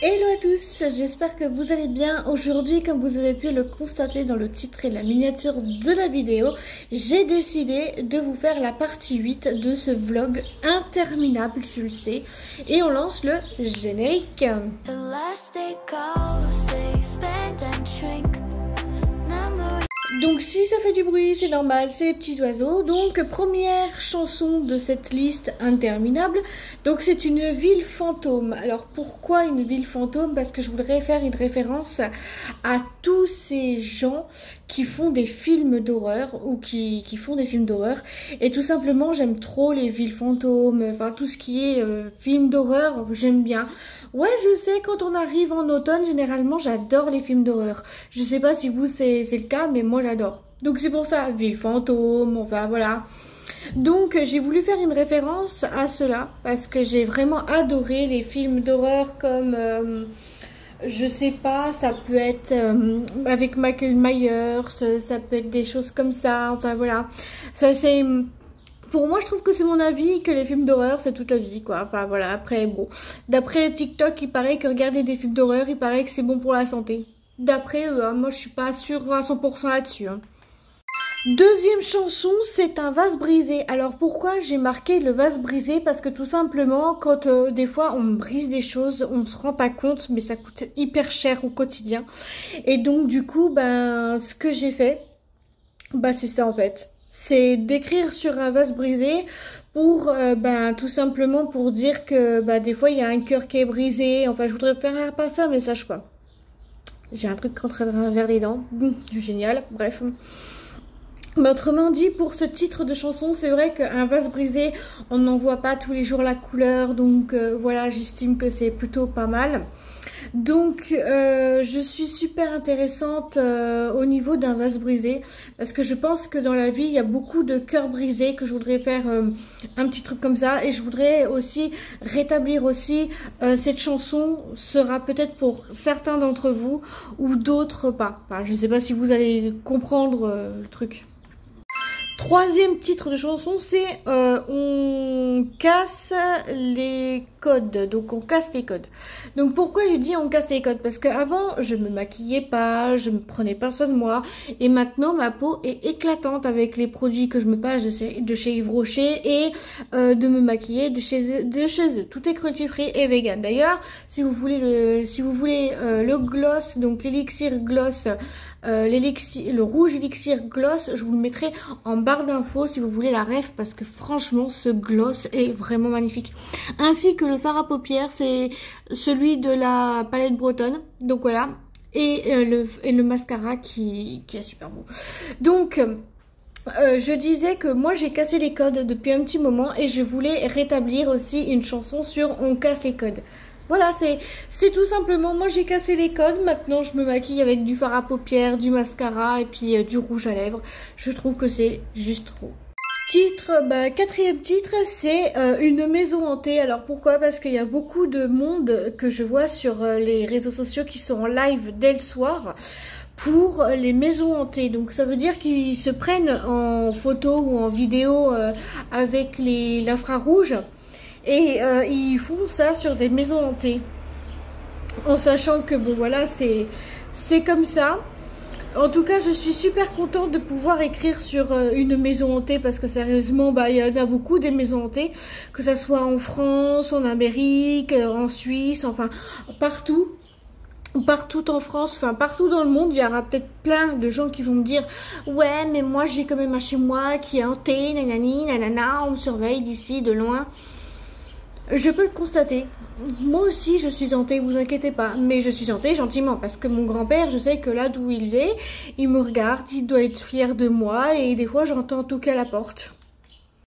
Hello à tous, j'espère que vous allez bien. Aujourd'hui, comme vous avez pu le constater dans le titre et la miniature de la vidéo, j'ai décidé de vous faire la partie 8 de ce vlog interminable, je le sais. Et on lance le générique. Donc si ça fait du bruit, c'est normal, c'est les petits oiseaux. Donc première chanson de cette liste interminable. Donc c'est une ville fantôme. Alors pourquoi une ville fantôme? Parce que je voudrais faire une référence à tous ces gens qui font des films d'horreur ou qui font des films d'horreur. Et tout simplement, j'aime trop les villes fantômes, enfin tout ce qui est films d'horreur, j'aime bien. Ouais, je sais, quand on arrive en automne, généralement, j'adore les films d'horreur. Je sais pas si vous, c'est le cas, mais moi, j'adore. Donc, c'est pour ça, ville fantôme, enfin, voilà. Donc, j'ai voulu faire une référence à cela, parce que j'ai vraiment adoré les films d'horreur comme... je sais pas, ça peut être avec Michael Myers, ça peut être des choses comme ça, enfin, voilà. Ça, c'est... Pour moi, je trouve que c'est mon avis, que les films d'horreur, c'est toute la vie, quoi. Enfin, voilà, après, bon. D'après TikTok, il paraît que regarder des films d'horreur, il paraît que c'est bon pour la santé. D'après, moi, je suis pas sûre à 100% là-dessus, hein. Deuxième chanson, c'est un vase brisé. Alors, pourquoi j'ai marqué le vase brisé? Parce que tout simplement, quand des fois, on brise des choses, on se rend pas compte, mais ça coûte hyper cher au quotidien. Et donc, du coup, ben, ce que j'ai fait, bah, c'est ça, en fait. C'est d'écrire sur un vase brisé pour ben tout simplement pour dire que bah des fois il y a un cœur qui est brisé. Enfin, je voudrais faire passer un message, quoi. J'ai un truc contre vers les dents. Génial, bref. Mais autrement dit, pour ce titre de chanson, c'est vrai qu'un vase brisé, on n'en voit pas tous les jours la couleur, donc voilà, j'estime que c'est plutôt pas mal. Donc je suis super intéressante au niveau d'un vase brisé, parce que je pense que dans la vie il y a beaucoup de cœurs brisés, que je voudrais faire un petit truc comme ça, et je voudrais aussi rétablir aussi cette chanson sera peut-être pour certains d'entre vous ou d'autres pas. Enfin, je sais pas si vous allez comprendre le truc. Troisième titre de chanson, c'est on casse les codes. Donc on casse les codes. Donc pourquoi j'ai dit on casse les codes? Parce qu'avant je me maquillais pas, je me prenais pas soin de moi, et maintenant ma peau est éclatante avec les produits que je me passe de chez Yves Rocher et de me maquiller de chez eux. Tout est cruelty free et vegan. D'ailleurs, si vous voulez le gloss, donc l'élixir gloss, le rouge élixir gloss, je vous le mettrai en barre d'infos si vous voulez la ref, parce que franchement ce gloss est vraiment magnifique, ainsi que le fard à paupières, c'est celui de la palette bretonne, donc voilà, et le mascara qui est super beau. Donc je disais que moi j'ai cassé les codes depuis un petit moment, et je voulais rétablir aussi une chanson sur on casse les codes. Voilà, c'est tout simplement, moi j'ai cassé les codes, maintenant je me maquille avec du fard à paupières, du mascara et puis du rouge à lèvres. Je trouve que c'est juste trop. Titre, bah, quatrième titre, c'est une maison hantée. Alors pourquoi? Parce qu'il y a beaucoup de monde que je vois sur les réseaux sociaux qui sont en live dès le soir pour les maisons hantées. Donc ça veut dire qu'ils se prennent en photo ou en vidéo avec l'infrarouge. Et ils font ça sur des maisons hantées, en sachant que bon voilà, c'est comme ça. En tout cas, je suis super contente de pouvoir écrire sur une maison hantée, parce que sérieusement, bah il y en a beaucoup des maisons hantées, que ça soit en France, en Amérique, en Suisse, enfin partout. Partout en France, enfin partout dans le monde, il y aura peut-être plein de gens qui vont me dire ouais, mais moi j'ai quand même un chez moi qui est hanté, nanani, nanana, on me surveille d'ici, de loin. Je peux le constater. Moi aussi, je suis hantée, vous inquiétez pas. Mais je suis hantée gentiment, parce que mon grand-père, je sais que là d'où il est, il me regarde, il doit être fier de moi, et des fois, j'entends toquer à la porte.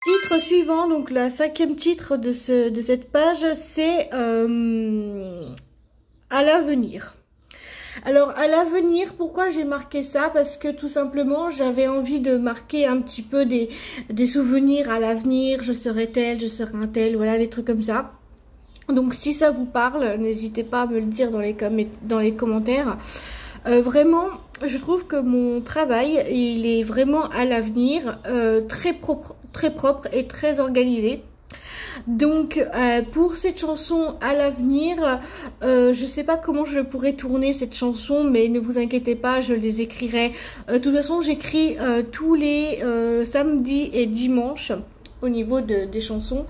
Titre suivant, donc la cinquième titre de cette page, c'est à l'avenir. Alors à l'avenir, pourquoi j'ai marqué ça? Parce que tout simplement j'avais envie de marquer un petit peu des souvenirs à l'avenir, je serai tel, je serai un tel, voilà, des trucs comme ça. Donc si ça vous parle, n'hésitez pas à me le dire dans les commentaires. Vraiment, je trouve que mon travail, il est vraiment à l'avenir, très propre et très organisé. Donc pour cette chanson à l'avenir, je sais pas comment je pourrais tourner cette chanson, mais ne vous inquiétez pas, je les écrirai. De toute façon, j'écris tous les samedis et dimanches au niveau des chansons,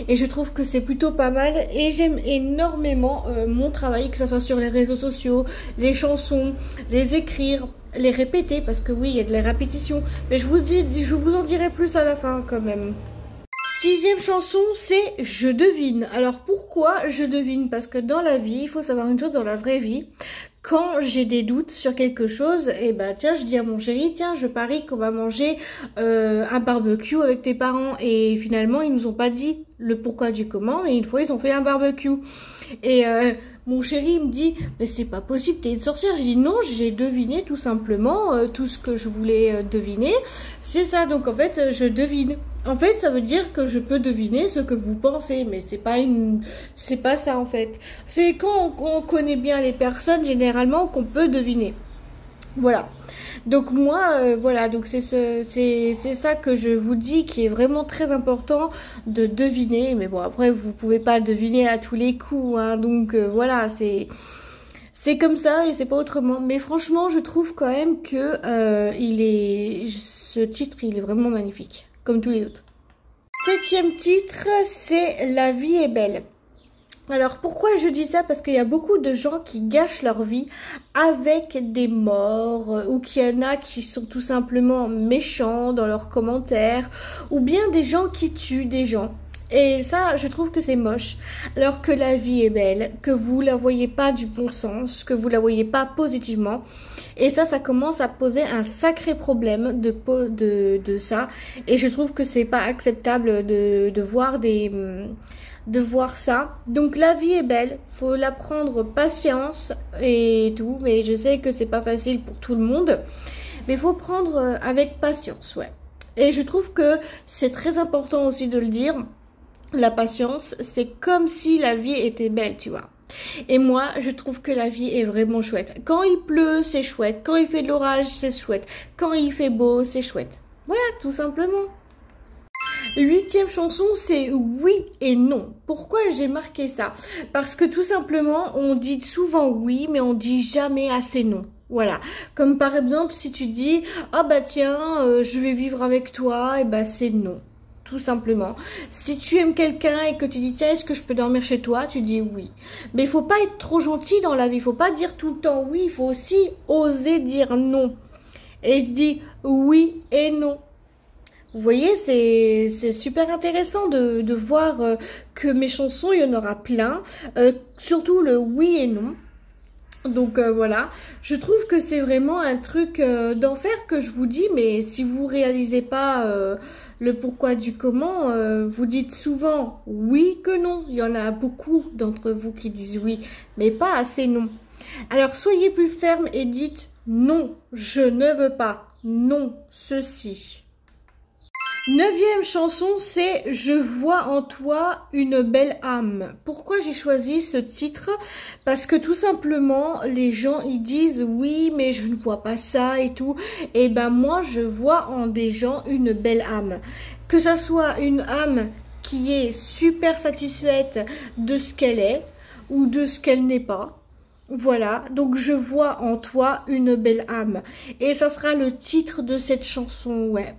et je trouve que c'est plutôt pas mal, et j'aime énormément mon travail, que ce soit sur les réseaux sociaux, les chansons, les écrire, les répéter, parce que oui, il y a de la répétition, mais je vous en dirai plus à la fin quand même. Sixième chanson, c'est Je devine. Alors pourquoi je devine? Parce que dans la vie, il faut savoir une chose, dans la vraie vie, quand j'ai des doutes sur quelque chose, et ben tiens, je dis à mon chéri, tiens, je parie qu'on va manger un barbecue avec tes parents, et finalement ils nous ont pas dit le pourquoi du comment, et une fois ils ont fait un barbecue, et mon chéri me dit, mais c'est pas possible, t'es une sorcière. J'ai dit non, j'ai deviné tout simplement tout ce que je voulais deviner, c'est ça. Donc en fait, je devine. En fait, ça veut dire que je peux deviner ce que vous pensez, mais c'est pas ça en fait. C'est quand on connaît bien les personnes généralement qu'on peut deviner. Voilà. Donc moi, voilà, donc c'est ça que je vous dis qui est vraiment très important de deviner. Mais bon, après vous pouvez pas deviner à tous les coups, hein, donc voilà, c'est comme ça et c'est pas autrement. Mais franchement, je trouve quand même que ce titre, il est vraiment magnifique, comme tous les autres. Septième titre, c'est La vie est belle. Alors pourquoi je dis ça? Parce qu'il y a beaucoup de gens qui gâchent leur vie avec des morts, ou qu'il y en a qui sont tout simplement méchants dans leurs commentaires, ou bien des gens qui tuent des gens. Et ça, je trouve que c'est moche. Alors que la vie est belle, que vous la voyez pas du bon sens, que vous la voyez pas positivement. Et ça commence à poser un sacré problème de ça. Et je trouve que c'est pas acceptable de voir ça. Donc la vie est belle, faut la prendre patience et tout, mais je sais que c'est pas facile pour tout le monde, mais faut prendre avec patience, ouais. Et je trouve que c'est très important aussi de le dire, la patience, c'est comme si la vie était belle, tu vois. Et moi, je trouve que la vie est vraiment chouette. Quand il pleut, c'est chouette. Quand il fait de l'orage, c'est chouette. Quand il fait beau, c'est chouette. Voilà, tout simplement. Huitième chanson, c'est oui et non. Pourquoi j'ai marqué ça? Parce que tout simplement, on dit souvent oui, mais on dit jamais assez non. Voilà. Comme par exemple, si tu dis, ah bah tiens, je vais vivre avec toi, et bah c'est non. Tout simplement. Si tu aimes quelqu'un et que tu dis, tiens, est-ce que je peux dormir chez toi? Tu dis oui. Mais il faut pas être trop gentil dans la vie. Il faut pas dire tout le temps oui. Il faut aussi oser dire non. Et je dis oui et non. Vous voyez, c'est super intéressant de voir que mes chansons, il y en aura plein. Surtout le oui et non. Donc voilà, je trouve que c'est vraiment un truc d'enfer que je vous dis, mais si vous réalisez pas le pourquoi du comment, vous dites souvent oui que non. Il y en a beaucoup d'entre vous qui disent oui, mais pas assez non. Alors soyez plus ferme et dites non, je ne veux pas, non, ceci. Neuvième chanson, c'est Je vois en toi une belle âme. Pourquoi j'ai choisi ce titre? Parce que tout simplement, les gens ils disent oui, mais je ne vois pas ça et tout. Et ben moi, je vois en des gens une belle âme. Que ça soit une âme qui est super satisfaite de ce qu'elle est ou de ce qu'elle n'est pas. Voilà, donc je vois en toi une belle âme. Et ça sera le titre de cette chanson, ouais.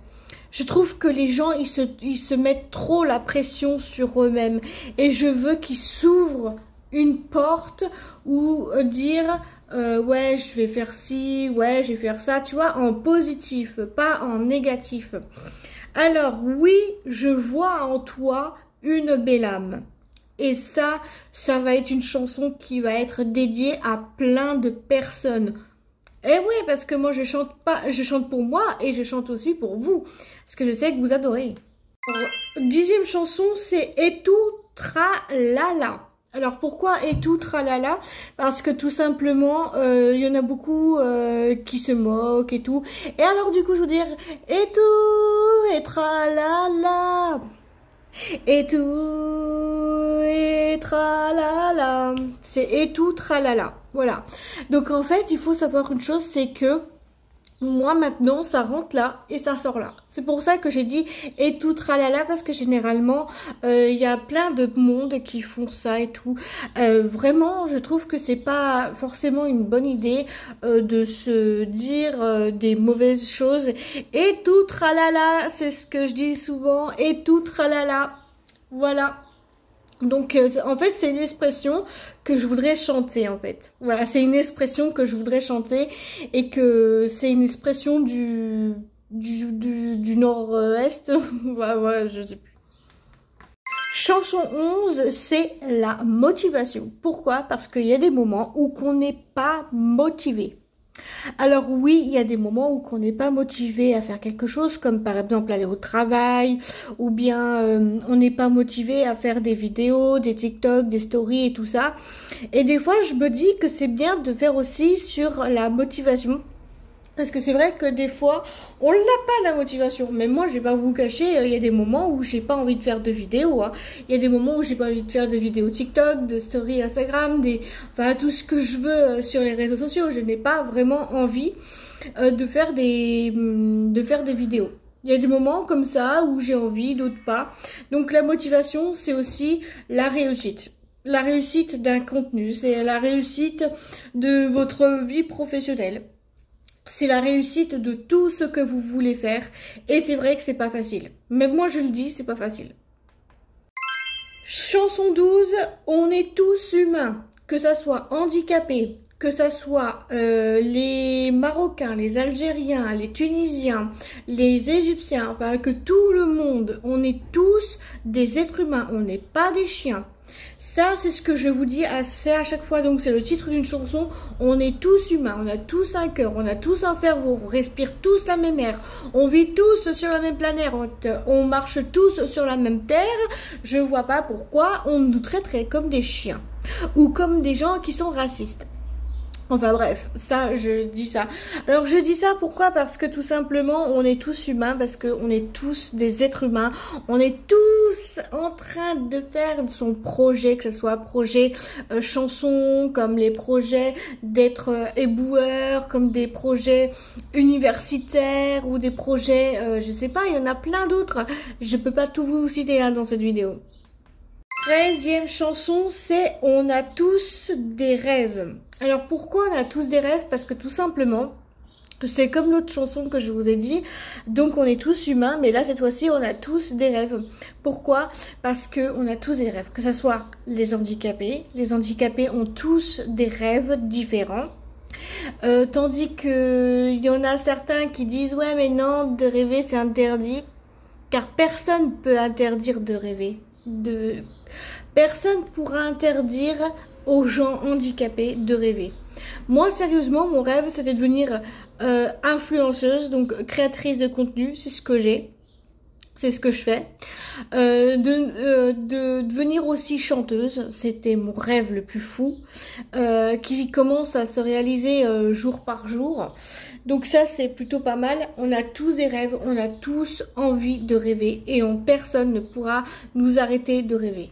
Je trouve que les gens, ils se mettent trop la pression sur eux-mêmes. Et je veux qu'ils s'ouvrent une porte ou dire ouais, je vais faire ci, ouais, je vais faire ça, tu vois, en positif, pas en négatif. Alors oui, je vois en toi une belle âme. Et ça va être une chanson qui va être dédiée à plein de personnes. Eh oui, parce que moi je chante pour moi et je chante aussi pour vous, parce que je sais que vous adorez. Alors, dixième chanson, c'est Et tout tralala. Alors pourquoi Et tout tralala? Parce que tout simplement, il y en a beaucoup qui se moquent et tout. Et alors du coup, je veux dire Et tout et tralala. Et tout et tralala. C'est Et tout tralala. Voilà. Donc en fait, il faut savoir une chose, c'est que Moi maintenant ça rentre là et ça sort là. C'est pour ça que j'ai dit et tout tralala parce que généralement il y a plein de monde qui font ça et tout. Vraiment je trouve que c'est pas forcément une bonne idée de se dire des mauvaises choses. Et tout tralala, c'est ce que je dis souvent, et tout tralala. Voilà. Donc en fait c'est une expression que je voudrais chanter en fait. Voilà, c'est une expression que je voudrais chanter et que c'est une expression du nord-est. Voilà, je sais plus. Chanson 11, c'est la motivation. Pourquoi? Parce qu'il y a des moments où qu'on n'est pas motivé. Alors oui, il y a des moments où on n'est pas motivé à faire quelque chose, comme par exemple aller au travail, ou bien on n'est pas motivé à faire des vidéos, des TikTok, des stories et tout ça. Et des fois, je me dis que c'est bien de faire aussi sur la motivation. Parce que c'est vrai que des fois, on n'a pas la motivation. Mais moi, je vais pas vous cacher, il y a des moments où j'ai pas envie de faire de vidéos. Hein. Il y a des moments où j'ai pas envie de faire de vidéos TikTok, de stories Instagram, enfin tout ce que je veux sur les réseaux sociaux. Je n'ai pas vraiment envie de faire des vidéos. Il y a des moments comme ça où j'ai envie, d'autres pas. Donc la motivation, c'est aussi la réussite. La réussite d'un contenu, c'est la réussite de votre vie professionnelle. C'est la réussite de tout ce que vous voulez faire. Et c'est vrai que c'est pas facile. Mais moi je le dis, c'est pas facile. Chanson 12, on est tous humains. Que ça soit handicapé, que ça soit les Marocains, les Algériens, les Tunisiens, les Égyptiens, enfin que tout le monde, on est tous des êtres humains, on n'est pas des chiens. Ça, c'est ce que je vous dis assez à chaque fois. Donc, c'est le titre d'une chanson. On est tous humains. On a tous un cœur. On a tous un cerveau. On respire tous la même air. On vit tous sur la même planète. On marche tous sur la même terre. Je vois pas pourquoi on nous traiterait comme des chiens. Ou comme des gens qui sont racistes. Enfin bref, ça, je dis ça. Alors je dis ça pourquoi? Parce que tout simplement, on est tous humains, parce qu'on est tous des êtres humains. On est tous en train de faire son projet, que ce soit projet chanson, comme les projets d'être éboueur, comme des projets universitaires ou des projets, je sais pas, il y en a plein d'autres. Je peux pas tout vous citer là dans cette vidéo. 13e chanson, c'est on a tous des rêves. Alors pourquoi on a tous des rêves? Parce que tout simplement, c'est comme l'autre chanson que je vous ai dit, donc on est tous humains, mais là cette fois-ci on a tous des rêves. Pourquoi? Parce que on a tous des rêves, que ce soit les handicapés ont tous des rêves différents. Tandis que il y en a certains qui disent ouais mais non, de rêver c'est interdit, car personne peut interdire de rêver. Personne pourra interdire aux gens handicapés de rêver. Moi, sérieusement, mon rêve, c'était de devenir influenceuse, donc créatrice de contenu, c'est ce que j'ai. C'est ce que je fais. De devenir aussi chanteuse, c'était mon rêve le plus fou, qui commence à se réaliser jour par jour. Donc ça, c'est plutôt pas mal. On a tous des rêves, on a tous envie de rêver et personne ne pourra nous arrêter de rêver.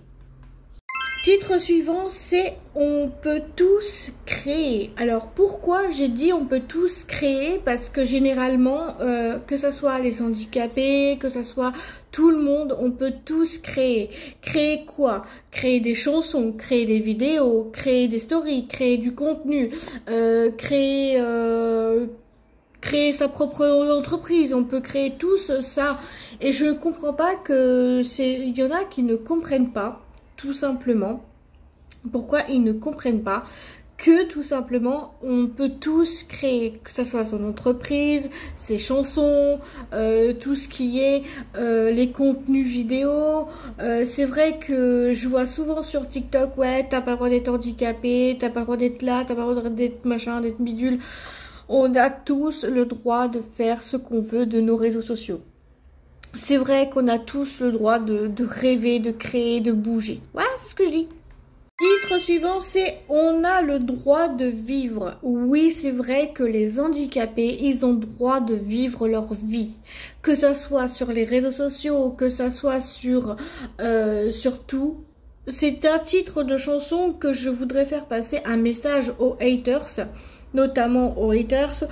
Titre suivant, c'est on peut tous créer. Alors pourquoi j'ai dit on peut tous créer? Parce que généralement, que ce soit les handicapés, que ce soit tout le monde, on peut tous créer. Créer quoi? Créer des chansons, créer des vidéos, créer des stories, créer du contenu, créer sa propre entreprise. On peut créer tous ça. Et je ne comprends pas que il y en a qui ne comprennent pas. Tout simplement, pourquoi ils ne comprennent pas que tout simplement on peut tous créer, que ce soit son entreprise, ses chansons, tout ce qui est les contenus vidéo. C'est vrai que je vois souvent sur TikTok, ouais, t'as pas le droit d'être handicapé, t'as pas le droit d'être là, t'as pas le droit d'être machin, d'être bidule. On a tous le droit de faire ce qu'on veut de nos réseaux sociaux. C'est vrai qu'on a tous le droit de rêver, de créer, de bouger. Voilà, c'est ce que je dis. Titre suivant, c'est on a le droit de vivre. Oui, c'est vrai que les handicapés, ils ont le droit de vivre leur vie. Que ça soit sur les réseaux sociaux, que ça soit sur tout. c'est un titre de chanson que je voudrais faire passer un message aux haters, notamment aux haters.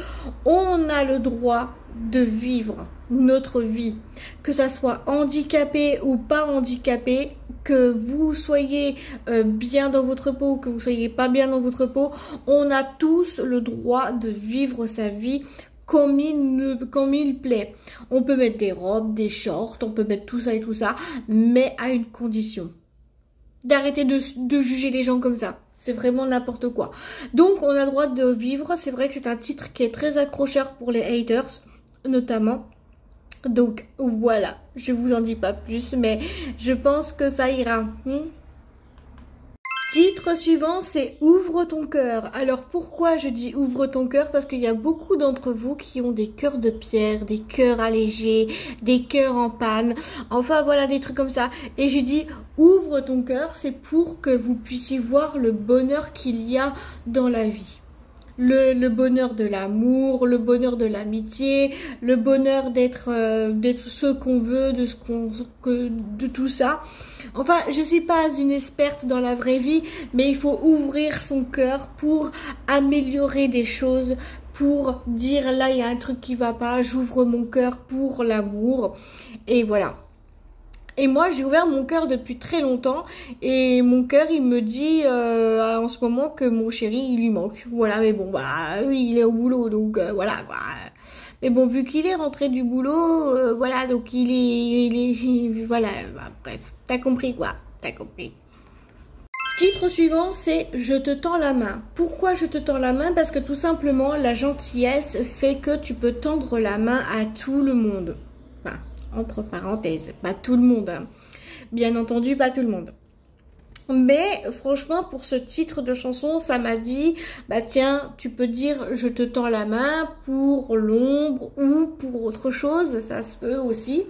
On a le droit de vivre notre vie, que ça soit handicapé ou pas handicapé, que vous soyez bien dans votre peau ou que vous soyez pas bien dans votre peau, on a tous le droit de vivre sa vie comme il plaît. On peut mettre des robes, des shorts, on peut mettre tout ça et tout ça, mais à une condition. D'arrêter de juger les gens comme ça. C'est vraiment n'importe quoi. Donc, on a le droit de vivre. C'est vrai que c'est un titre qui est très accrocheur pour les haters, notamment. Donc, voilà. Je vous en dis pas plus, mais je pense que ça ira. Titre suivant, c'est Ouvre ton cœur. Alors pourquoi je dis ouvre ton cœur? Parce qu'il y a beaucoup d'entre vous qui ont des cœurs de pierre, des cœurs allégés, des cœurs en panne, enfin voilà des trucs comme ça. Et j'ai dit ouvre ton cœur, c'est pour que vous puissiez voir le bonheur qu'il y a dans la vie. Le bonheur de l'amour, le bonheur de l'amitié, le bonheur d'être ce qu'on veut, de tout ça. Enfin, je suis pas une experte dans la vraie vie, mais il faut ouvrir son cœur pour améliorer des choses, pour dire là il y a un truc qui va pas, j'ouvre mon cœur pour l'amour et voilà. Et moi, j'ai ouvert mon cœur depuis très longtemps et mon cœur, il me dit en ce moment que mon chéri, il lui manque. Voilà, mais bon, bah oui, il est au boulot, donc voilà, quoi. Mais bon, vu qu'il est rentré du boulot, voilà, donc voilà, bah, bref, t'as compris quoi, t'as compris. Titre suivant, c'est Je te tends la main. Pourquoi je te tends la main? Parce que tout simplement, la gentillesse fait que tu peux tendre la main à tout le monde. Enfin, entre parenthèses, pas tout le monde, hein. Bien entendu, pas tout le monde. Mais franchement, pour ce titre de chanson, ça m'a dit, bah tiens, tu peux dire je te tends la main pour l'ombre ou pour autre chose, ça se peut aussi.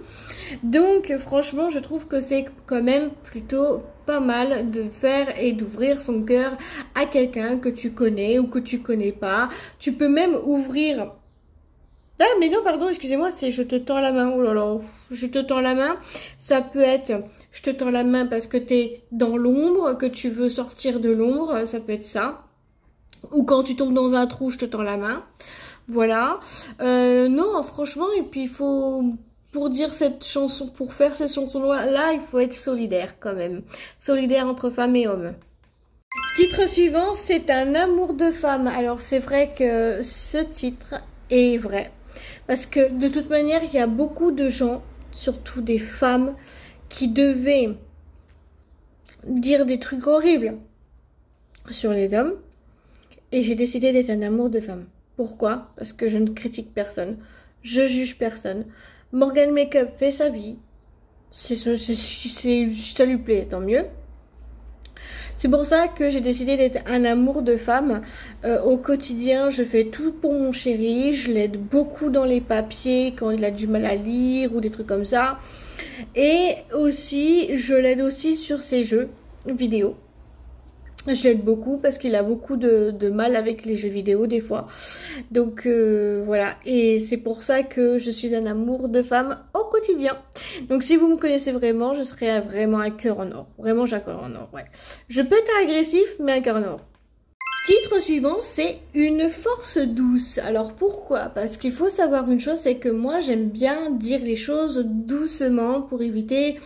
Donc franchement, je trouve que c'est quand même plutôt pas mal de faire et d'ouvrir son cœur à quelqu'un que tu connais ou que tu connais pas. Tu peux même ouvrir... Ah mais non, pardon, excusez-moi, c'est je te tends la main. Oh là là, je te tends la main. Ça peut être je te tends la main parce que t'es dans l'ombre, que tu veux sortir de l'ombre, ça peut être ça. Ou quand tu tombes dans un trou, je te tends la main. Voilà. Non, franchement, et puis il faut... Pour dire cette chanson, pour faire cette chanson-là, il faut être solidaire quand même. Solidaire entre femmes et hommes. Titre suivant, c'est Un amour de femme. Alors c'est vrai que ce titre est vrai. Parce que de toute manière, il y a beaucoup de gens, surtout des femmes, qui devaient dire des trucs horribles sur les hommes. Et j'ai décidé d'être un amour de femme. Pourquoi? Parce que je ne critique personne. Je juge personne. Morgan Makeup fait sa vie. Si ça lui plaît, tant mieux. C'est pour ça que j'ai décidé d'être un amour de femme. Au quotidien, je fais tout pour mon chéri. Je l'aide beaucoup dans les papiers quand il a du mal à lire ou des trucs comme ça. Et aussi, je l'aide aussi sur ses jeux vidéo. Je l'aide beaucoup parce qu'il a beaucoup de mal avec les jeux vidéo des fois. Donc voilà, et c'est pour ça que je suis un amour de femme au quotidien. Donc si vous me connaissez vraiment, je serais vraiment un cœur en or. Vraiment j'ai un cœur en or, ouais. Je peux être agressif, mais un cœur en or. Titre suivant, c'est Une force douce. Alors pourquoi? Parce qu'il faut savoir une chose, c'est que moi j'aime bien dire les choses doucement pour éviter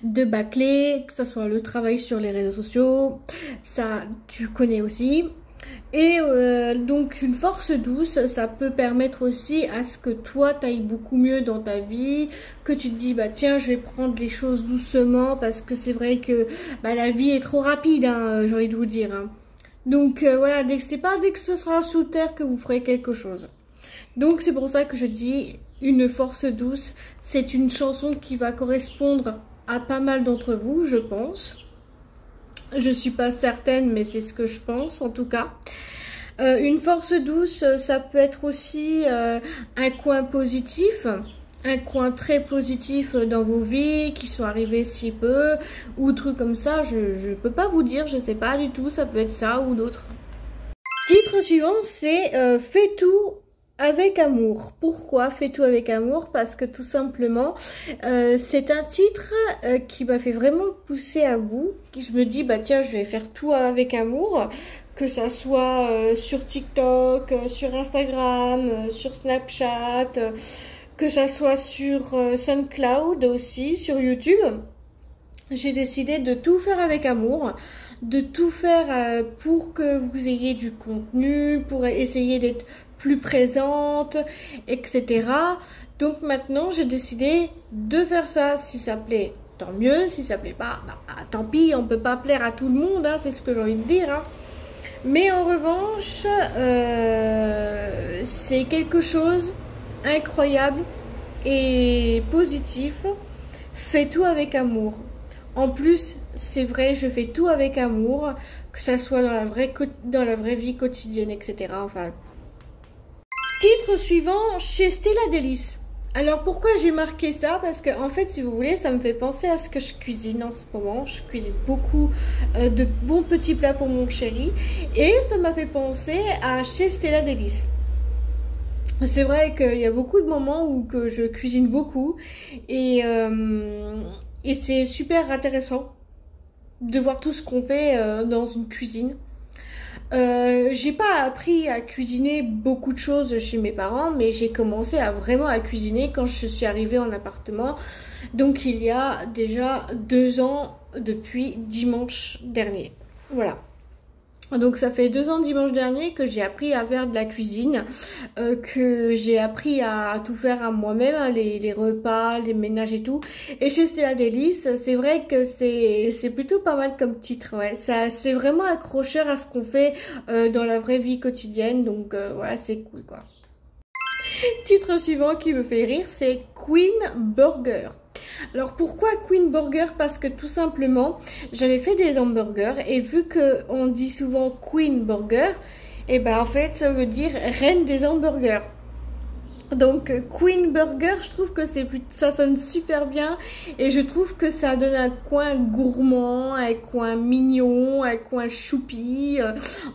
de bâcler, que ce soit le travail sur les réseaux sociaux, ça tu connais aussi. Et donc une force douce, ça peut permettre aussi à ce que toi t'ailles beaucoup mieux dans ta vie, que tu te dis bah tiens je vais prendre les choses doucement parce que c'est vrai que bah, la vie est trop rapide, hein, j'ai envie de vous dire. Hein. Donc voilà, c'est pas dès que ce sera sous terre que vous ferez quelque chose. Donc c'est pour ça que je dis Une force douce. C'est une chanson qui va correspondre à pas mal d'entre vous, je pense. Je suis pas certaine, mais c'est ce que je pense en tout cas. Une force douce, ça peut être aussi un coin positif. Un coin très positif dans vos vies qui sont arrivés si peu ou trucs comme ça, je peux pas vous dire, je sais pas du tout, ça peut être ça ou d'autres. Titre suivant, c'est Fais tout avec amour. Pourquoi fais tout avec amour? Parce que tout simplement, c'est un titre qui m'a fait vraiment pousser à bout. Je me dis, bah tiens, je vais faire tout avec amour. Que ça soit sur TikTok, sur Instagram, sur Snapchat, que ça soit sur SoundCloud aussi, sur YouTube. J'ai décidé de tout faire avec amour, de tout faire pour que vous ayez du contenu, pour essayer d'être plus présente, etc. Donc maintenant, j'ai décidé de faire ça. Si ça plaît, tant mieux. Si ça plaît pas, bah, tant pis, on peut pas plaire à tout le monde, hein, c'est ce que j'ai envie de dire. Hein. Mais en revanche, c'est quelque chose incroyable et positif. Fais tout avec amour. En plus, c'est vrai, je fais tout avec amour, que ça soit dans la vraie vie quotidienne, etc. Enfin. Titre suivant, chez Stella Délice. Alors pourquoi j'ai marqué ça? Parce que en fait, si vous voulez, ça me fait penser à ce que je cuisine en ce moment. Je cuisine beaucoup de bons petits plats pour mon chéri. Et ça m'a fait penser à chez Stella Délice. C'est vrai qu'il y a beaucoup de moments où que je cuisine beaucoup. Et c'est super intéressant de voir tout ce qu'on fait dans une cuisine. J'ai pas appris à cuisiner beaucoup de choses chez mes parents, mais j'ai commencé à vraiment à cuisiner quand je suis arrivée en appartement. Donc il y a déjà 2 ans depuis dimanche dernier. Voilà. Donc ça fait 2 ans dimanche dernier que j'ai appris à faire de la cuisine, que j'ai appris à tout faire à moi-même, hein, les repas, les ménages et tout. Et chez Stella Délice, c'est vrai que c'est plutôt pas mal comme titre, ouais. Ça c'est vraiment accrocheur à ce qu'on fait dans la vraie vie quotidienne, donc voilà, c'est cool quoi. Titre suivant qui me fait rire, c'est Queen Burger. Alors pourquoi Queen Burger? Parce que tout simplement, j'avais fait des hamburgers et vu que on dit souvent Queen Burger, et ben en fait ça veut dire reine des hamburgers. Donc Queen Burger, je trouve que ça sonne super bien et je trouve que ça donne un coin gourmand, un coin mignon, un coin choupi,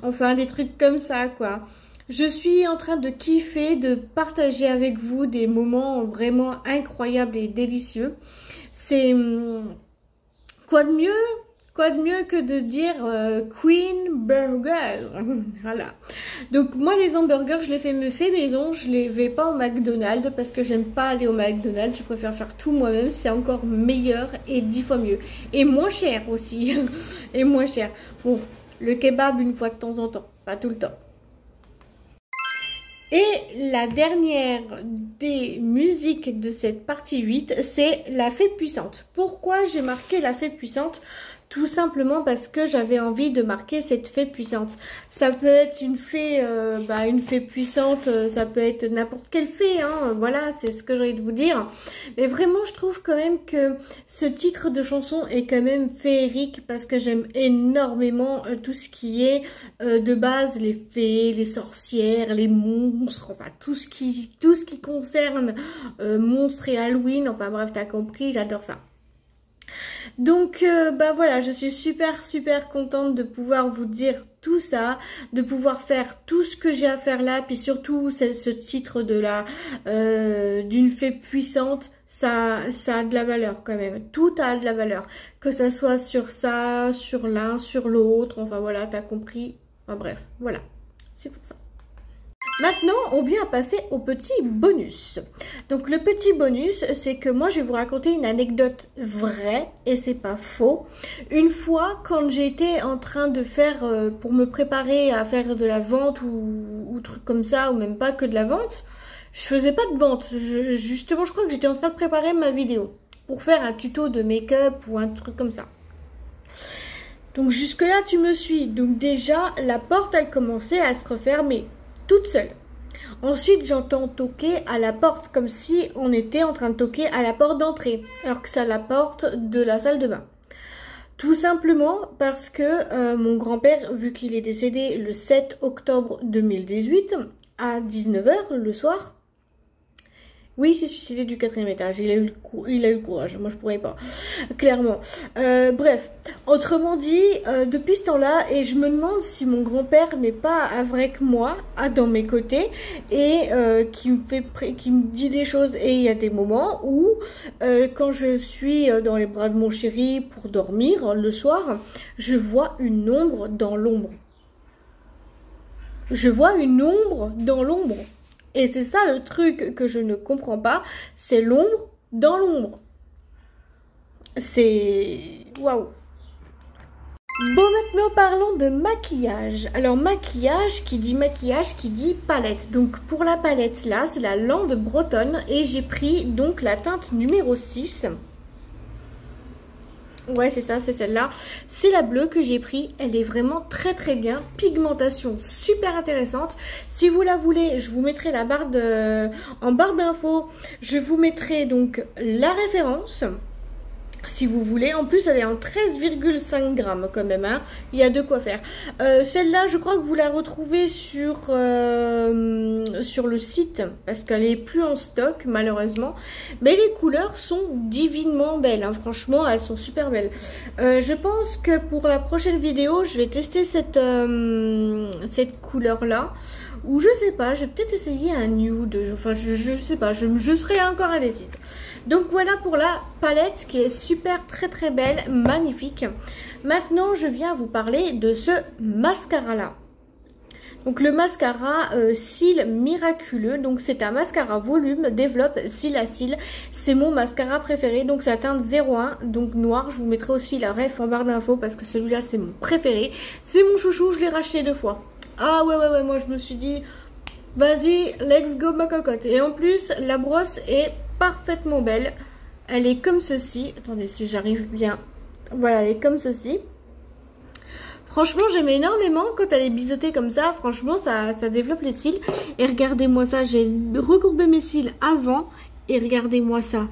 enfin des trucs comme ça quoi. Je suis en train de kiffer, de partager avec vous des moments vraiment incroyables et délicieux. C'est quoi de mieux que de dire Queen Burger. Voilà. Donc moi les hamburgers, je les fais maison, je les vais pas au McDonald's parce que j'aime pas aller au McDonald's, je préfère faire tout moi-même, c'est encore meilleur et 10 fois mieux. Et moins cher aussi. Et moins cher. Bon, le kebab une fois de temps en temps, pas tout le temps. Et la dernière des musiques de cette partie 8, c'est la fée puissante. Pourquoi j'ai marqué la fée puissante? Tout simplement parce que j'avais envie de marquer cette fée puissante. Ça peut être une fée puissante, ça peut être n'importe quelle fée, hein, voilà, c'est ce que j'ai envie de vous dire. Mais vraiment, je trouve quand même que ce titre de chanson est quand même féerique parce que j'aime énormément tout ce qui est de base, les fées, les sorcières, les monstres, enfin tout ce qui concerne monstres et Halloween, enfin bref, t'as compris, j'adore ça. Donc bah voilà, je suis super contente de pouvoir vous dire tout ça, de pouvoir faire tout ce que j'ai à faire là, puis surtout ce titre de d'une fée puissante, ça a de la valeur quand même. Tout a de la valeur, que ça soit sur ça, sur l'un, sur l'autre, enfin voilà, t'as compris. Enfin bref, voilà, c'est pour ça. Maintenant, on vient à passer au petit bonus. Donc le petit bonus, c'est que moi je vais vous raconter une anecdote vraie et c'est pas faux. Une fois, quand j'étais en train de faire, pour me préparer à faire de la vente ou truc comme ça, ou même pas que de la vente, je faisais pas de vente. Justement, je crois que j'étais en train de préparer ma vidéo pour faire un tuto de make-up ou un truc comme ça. Donc jusque là, tu me suis. Donc déjà, la porte, elle commençait à se refermer toute seule. Ensuite, j'entends toquer à la porte comme si on était en train de toquer à la porte d'entrée, alors que c'est la porte de la salle de bain. Tout simplement parce que mon grand-père, vu qu'il est décédé le 7 octobre 2018 à 19 h le soir, Oui, il s'est suicidé du 4e étage. Il a eu le courage. Moi, je pourrais pas. Clairement. Bref. Autrement dit, depuis ce temps-là, et je me demande si mon grand-père n'est pas avec moi, dans mes côtés, et qui me dit des choses. Et il y a des moments où, quand je suis dans les bras de mon chéri pour dormir le soir, je vois une ombre dans l'ombre. Je vois une ombre dans l'ombre. Et c'est ça le truc que je ne comprends pas, c'est l'ombre dans l'ombre. C'est... waouh. Bon, maintenant parlons de maquillage. Alors maquillage qui dit palette. Donc pour la palette là, c'est la Land Bretonne et j'ai pris donc la teinte numéro 6. Ouais, c'est ça, c'est celle-là. C'est la bleue que j'ai pris. Elle est vraiment très très bien. Pigmentation super intéressante. Si vous la voulez, je vous mettrai la barre en barre d'infos. Je vous mettrai donc la référence. Si vous voulez, en plus elle est en 13,5 grammes quand même, hein. Il y a de quoi faire. Celle-là, je crois que vous la retrouvez sur le site, parce qu'elle est plus en stock malheureusement. Mais les couleurs sont divinement belles, hein. Franchement, elles sont super belles. Je pense que pour la prochaine vidéo, je vais tester cette couleur-là. Ou je sais pas, je vais peut-être essayer un nude. Enfin, je sais pas, je serai encore indécise. Donc voilà pour la palette qui est super, très très belle, magnifique. Maintenant, je viens vous parler de ce mascara-là. Donc le mascara cils miraculeux, donc c'est un mascara volume, développe cils à cils. C'est mon mascara préféré, donc c'est la teinte 01, donc noir. Je vous mettrai aussi la ref en barre d'infos parce que celui-là c'est mon préféré. C'est mon chouchou, je l'ai racheté 2 fois. Ah ouais, moi je me suis dit, vas-y, let's go ma cocotte. Et en plus, la brosse est parfaitement belle. Elle est comme ceci. Attendez si j'arrive bien. Voilà, elle est comme ceci. Franchement, j'aime énormément quand elle est biseautée comme ça. Franchement, ça développe les cils. Et regardez-moi ça, j'ai recourbé mes cils avant. Et regardez-moi ça.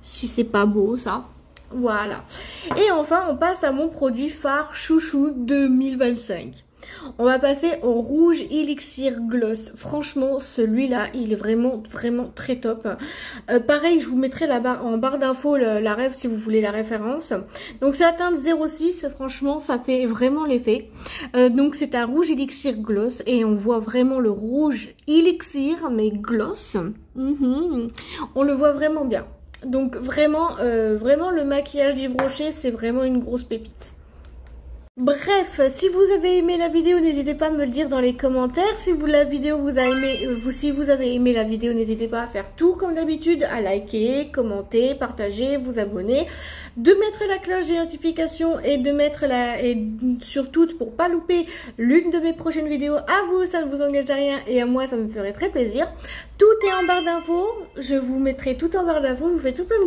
Si c'est pas beau, ça. Voilà. Et enfin, on passe à mon produit phare chouchou 2025. On va passer au rouge Elixir Gloss. Franchement, celui-là, il est vraiment très top. Pareil, je vous mettrai en barre d'infos la ref si vous voulez la référence. Donc, c'est la teinte 06. Franchement, ça fait vraiment l'effet. Donc, c'est un rouge Elixir Gloss. Et on voit vraiment le rouge Elixir, mais gloss. On le voit vraiment bien. Donc, vraiment le maquillage d'Yves Rocher, c'est vraiment une grosse pépite. Bref, si vous avez aimé la vidéo, n'hésitez pas à me le dire dans les commentaires. Si vous avez aimé la vidéo, n'hésitez pas à faire tout comme d'habitude, à liker, commenter, partager, vous abonner, de mettre la cloche des notifications et de mettre surtout pour pas louper l'une de mes prochaines vidéos. À vous, ça ne vous engage à rien et à moi, ça me ferait très plaisir. Tout est en barre d'infos. Je vous mettrai tout en barre d'infos. Je vous fais tout plein de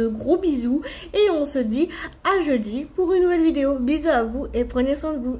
gros bisous et on se dit à jeudi pour une nouvelle vidéo. Bisous à vous et prenez soin de vous.